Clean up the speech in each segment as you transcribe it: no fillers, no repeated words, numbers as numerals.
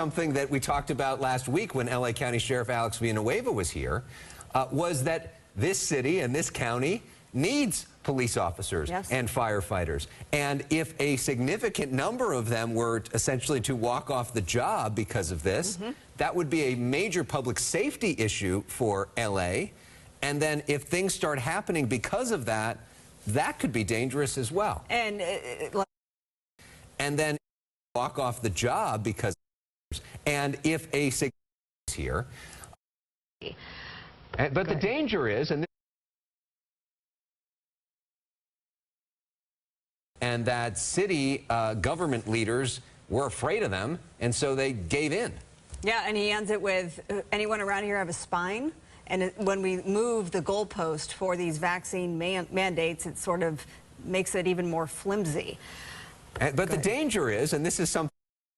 Something that we talked about last week when LA County Sheriff Alex Villanueva was here was that this city and this county needs police officers and firefighters. And if a significant number of them were essentially to walk off the job because of this, that would be a major public safety issue for LA. And then if things start happening because of that, that could be dangerous as well. And then walk off the job because, and if a significant here, but the danger is, and that city government leaders were afraid of them, and so they gave in. Yeah, and he ends it with, anyone around here have a spine? And when we move the goalpost for these vaccine mandates, it sort of makes it even more flimsy. But the danger is, and this is something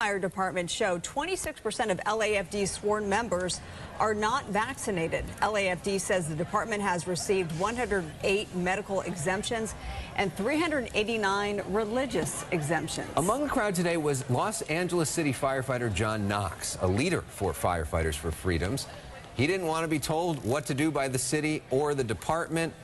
Fire department showed 26% of LAFD sworn members are not vaccinated. LAFD says the department has received 108 medical exemptions and 389 religious exemptions. Among the crowd today was Los Angeles City firefighter John Knox, a leader for Firefighters for Freedoms. He didn't want to be told what to do by the city or the department.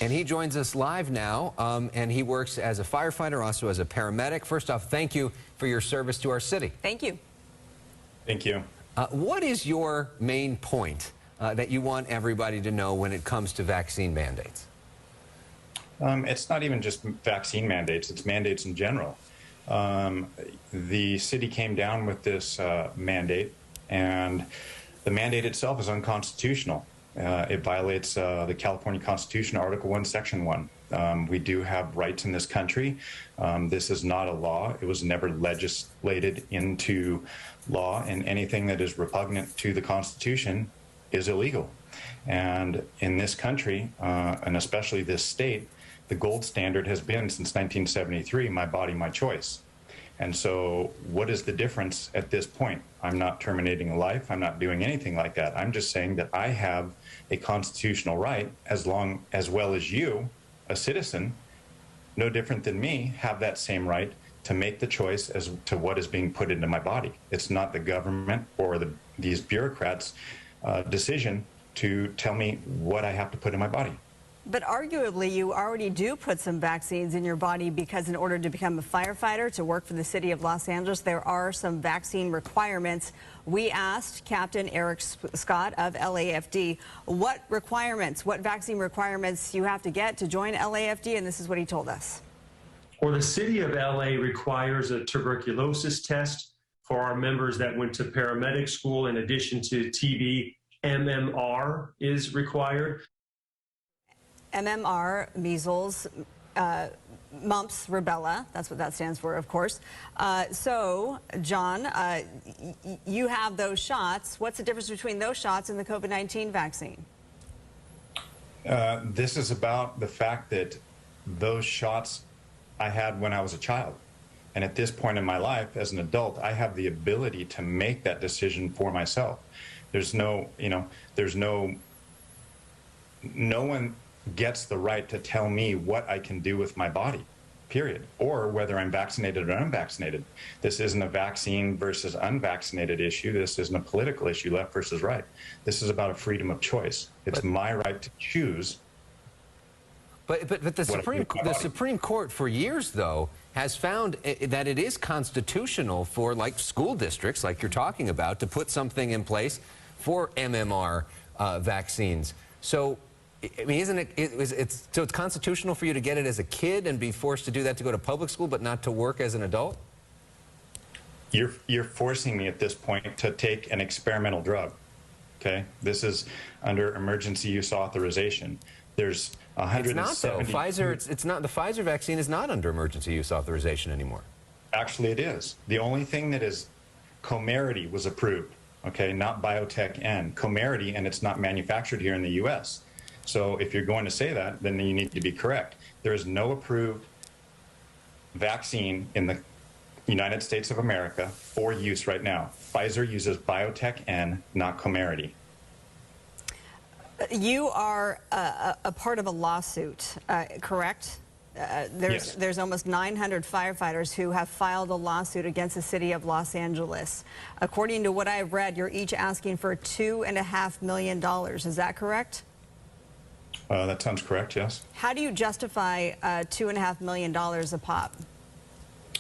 And he joins us live now, and he works as a firefighter, also as a paramedic. First off, thank you for your service to our city. Thank you. Thank you. What is your main point that you want everybody to know when it comes to vaccine mandates? It's not even just vaccine mandates, it's mandates in general. The city came down with this mandate, and the mandate itself is unconstitutional. It violates the California Constitution, Article 1, Section 1. We do have rights in this country. This is not a law. It was never legislated into law, and anything that is repugnant to the Constitution is illegal. And in this country, and especially this state, the gold standard has been since 1973, my body, my choice. And so what is the difference at this point? I'm not terminating a life. I'm not doing anything like that. I'm just saying that I have a constitutional right, as well as you, a citizen, no different than me, have that same right to make the choice as to what is being put into my body. It's not the government or these bureaucrats' decision to tell me what I have to put in my body. But arguably, you already do put some vaccines in your body because in order to become a firefighter, to work for the city of Los Angeles, there are some vaccine requirements. We asked Captain Eric Scott of LAFD what vaccine requirements you have to get to join LAFD, and this is what he told us. Or the city of LA requires a tuberculosis test for our members that went to paramedic school. In addition to TB, MMR is required. MMR, measles, mumps, rubella, that's what that stands for, of course. So, John, you have those shots. What's the difference between those shots and the COVID-19 vaccine? This is about the fact that those shots I had when I was a child. And at this point in my life, as an adult, I have the ability to make that decision for myself. There's no one gets the right to tell me what I can do with my body, period, or whether I'm vaccinated or unvaccinated. This isn't a vaccine versus unvaccinated issue. This isn't a political issue, left versus right. This is about a freedom of choice. It's my right to choose. But the Supreme Court for years, though, has found that it is constitutional for, like, school districts, like you're talking about, to put something in place for MMR vaccines. So, I mean, so it's constitutional for you to get it as a kid and be forced to do that to go to public school, but not to work as an adult? You're forcing me at this point to take an experimental drug, okay? This is under emergency use authorization. There's 170... It's not, though. It's not. The Pfizer vaccine is not under emergency use authorization anymore. Actually, it is. The only thing that is, Comirnaty was approved, okay, not Biotech N. Comirnaty, and it's not manufactured here in the U.S., so if you're going to say that, then you need to be correct. There is no approved vaccine in the United States of America for use right now. Pfizer uses Biotech N, not Comirnaty. You are a part of a lawsuit, correct? There's almost 900 firefighters who have filed a lawsuit against the city of Los Angeles. According to what I've read, you're each asking for $2.5 million. Is that correct? That sounds correct, yes. How do you justify $2.5 million a pop?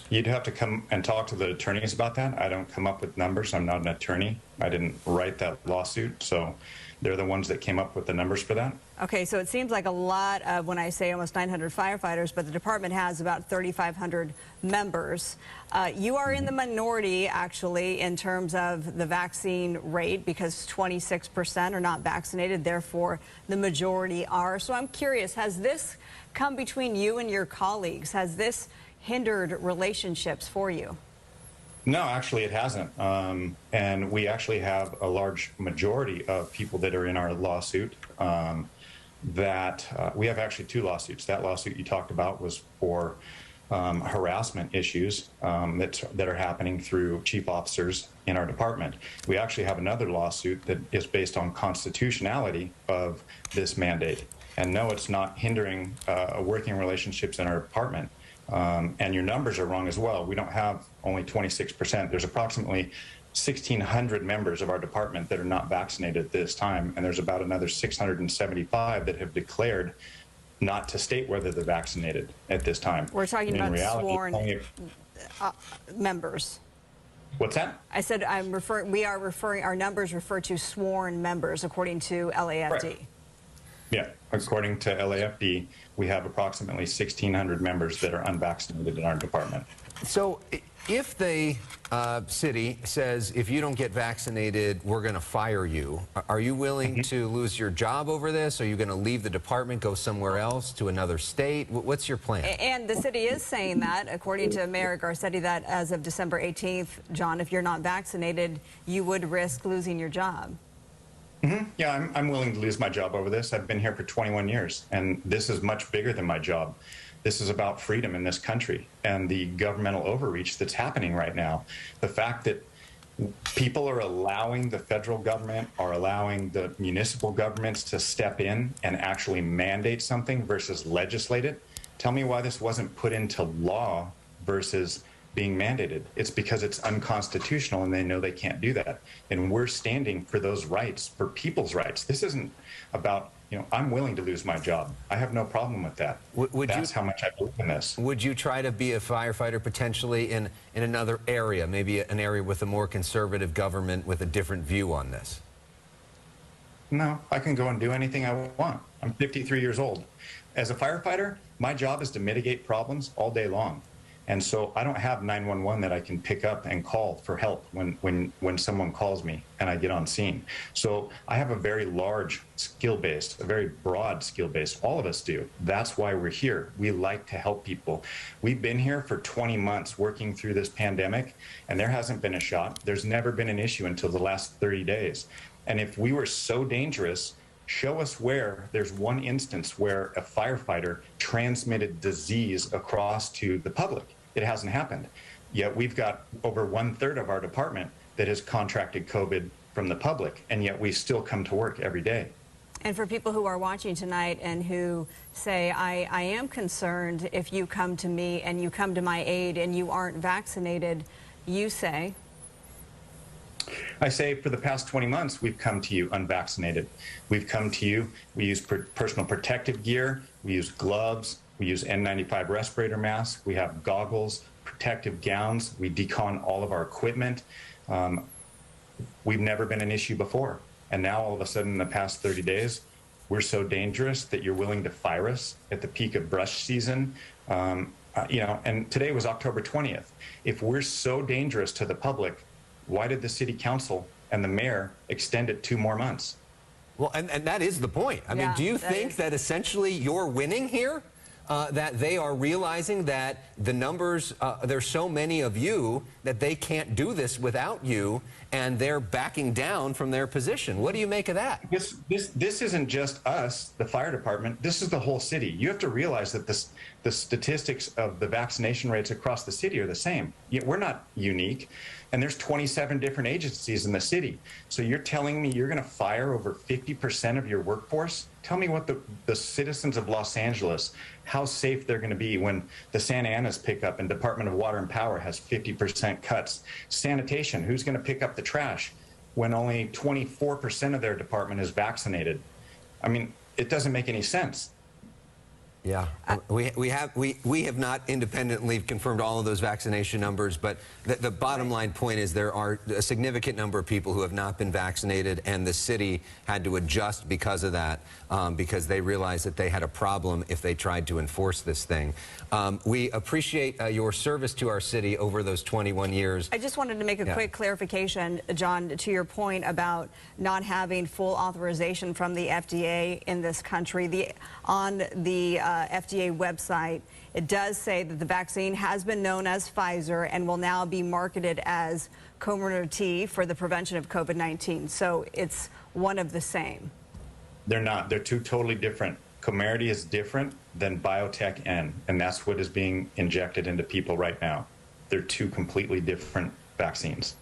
You'd have to come and talk to the attorneys about that. I don't come up with numbers. I'm not an attorney. I didn't write that lawsuit, so they're the ones that came up with the numbers for that. Okay, so it seems like a lot of, when I say almost 900 firefighters, but the department has about 3,500 members. You are in the minority, actually, in terms of the vaccine rate, because 26% are not vaccinated, therefore the majority are. So I'm curious, has this come between you and your colleagues? Has this hindered relationships for you? No, actually it hasn't. And we actually have a large majority of people that are in our lawsuit. We have actually two lawsuits. That lawsuit you talked about was for harassment issues that are happening through chief officers in our department. We actually have another lawsuit that is based on constitutionality of this mandate. And no, it's not hindering working relationships in our department. And your numbers are wrong as well. We don't have only 26%. There's approximately 1,600 members of our department that are not vaccinated at this time, and there's about another 675 that have declared not to state whether they're vaccinated at this time. We're talking about sworn members. What's that? I said our numbers refer to sworn members according to LAFD. Right. Yeah, according to LAFD, we have approximately 1,600 members that are unvaccinated in our department. So if the city says, if you don't get vaccinated, we're going to fire you, are you willing to lose your job over this? Are you going to leave the department, go somewhere else, to another state? What's your plan? And the city is saying that, according to Mayor Garcetti, that as of December 18th, John, if you're not vaccinated, you would risk losing your job. Yeah, I'm willing to lose my job over this. I've been here for 21 years, and this is much bigger than my job. This is about freedom in this country and the governmental overreach that's happening right now. The fact that people are allowing the federal government, are allowing the municipal governments to step in and actually mandate something versus legislate it. Tell me why this wasn't put into law versus being mandated. It's because it's unconstitutional and they know they can't do that. And we're standing for those rights, for people's rights. This isn't about, I'm willing to lose my job. I have no problem with that. That's how much I believe in this. Would you try to be a firefighter potentially in another area, maybe an area with a more conservative government with a different view on this? No, I can go and do anything I want. I'm 53 years old. As a firefighter, my job is to mitigate problems all day long. And so I don't have 911 that I can pick up and call for help when someone calls me and I get on scene. So I have a very large skill base, a very broad skill base. All of us do. That's why we're here. We like to help people. We've been here for 20 months working through this pandemic, and there hasn't been a shot. There's never been an issue until the last 30 days. And if we were so dangerous, show us where there's one instance where a firefighter transmitted disease across to the public. It hasn't happened. Yet we've got over 1/3 of our department that has contracted COVID from the public, and yet we still come to work every day. And for people who are watching tonight and who say, I am concerned if you come to me and you come to my aid and you aren't vaccinated, you say? I say for the past 20 months, we've come to you unvaccinated. We've come to you, we use personal protective gear, we use gloves, we use N95 respirator masks, we have goggles, protective gowns, we decon all of our equipment. We've never been an issue before. And now all of a sudden in the past 30 days, we're so dangerous that you're willing to fire us at the peak of brush season. And today was October 20th. If we're so dangerous to the public, why did the city council and the mayor extend it 2 more months? Well, and that is the point. I mean, do you think that essentially you're winning here? That they are realizing that the numbers, there's so many of you that they can't do this without you, and they're backing down from their position. What do you make of that? This isn't just us, the fire department. This is the whole city. You have to realize that the statistics of the vaccination rates across the city are the same. Yet we're not unique. And there's 27 different agencies in the city. So you're telling me you're going to fire over 50% of your workforce? Tell me what the citizens of Los Angeles, how safe they're going to be when the Santa Ana's pickup and Department of Water and Power has 50% cuts. Sanitation, who's going to pick up the trash when only 24% of their department is vaccinated? I mean, it doesn't make any sense. Yeah, we have not independently confirmed all of those vaccination numbers, but the bottom line point is there are a significant number of people who have not been vaccinated, and the city had to adjust because of that, because they realized that they had a problem if they tried to enforce this thing. We appreciate your service to our city over those 21 years. I just wanted to make a quick clarification, John, to your point about not having full authorization from the FDA in this country. On the FDA website, it does say that the vaccine has been known as Pfizer and will now be marketed as Comirnaty for the prevention of COVID-19. So it's one of the same. They're not. They're two totally different. Comirnaty is different than Biotech N, and that's what is being injected into people right now. They're two completely different vaccines.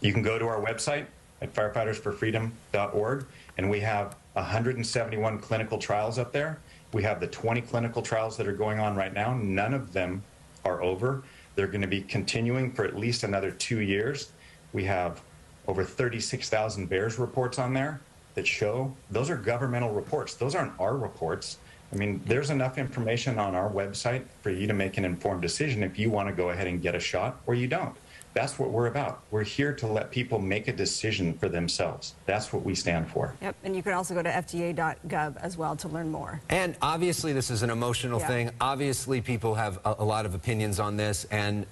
You can go to our website at firefightersforfreedom.org, and we have 171 clinical trials up there. We have the 20 clinical trials that are going on right now. None of them are over. They're going to be continuing for at least another 2 years. We have over 36,000 VAERS reports on there that show those are governmental reports. Those aren't our reports. I mean, there's enough information on our website for you to make an informed decision if you want to go ahead and get a shot or you don't. That's what we're about. We're here to let people make a decision for themselves. That's what we stand for. Yep, and you can also go to fda.gov as well to learn more. And obviously this is an emotional thing. Obviously people have a lot of opinions on this, and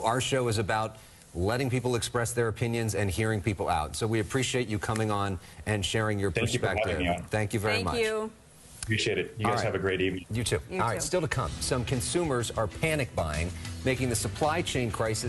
our show is about letting people express their opinions and hearing people out. So we appreciate you coming on and sharing your perspective. Thank you for having me on. Thank you very much. Thank you. Appreciate it. You guys have a great evening. You too. You All too. right, still to come. Some consumers are panic buying, making the supply chain crisis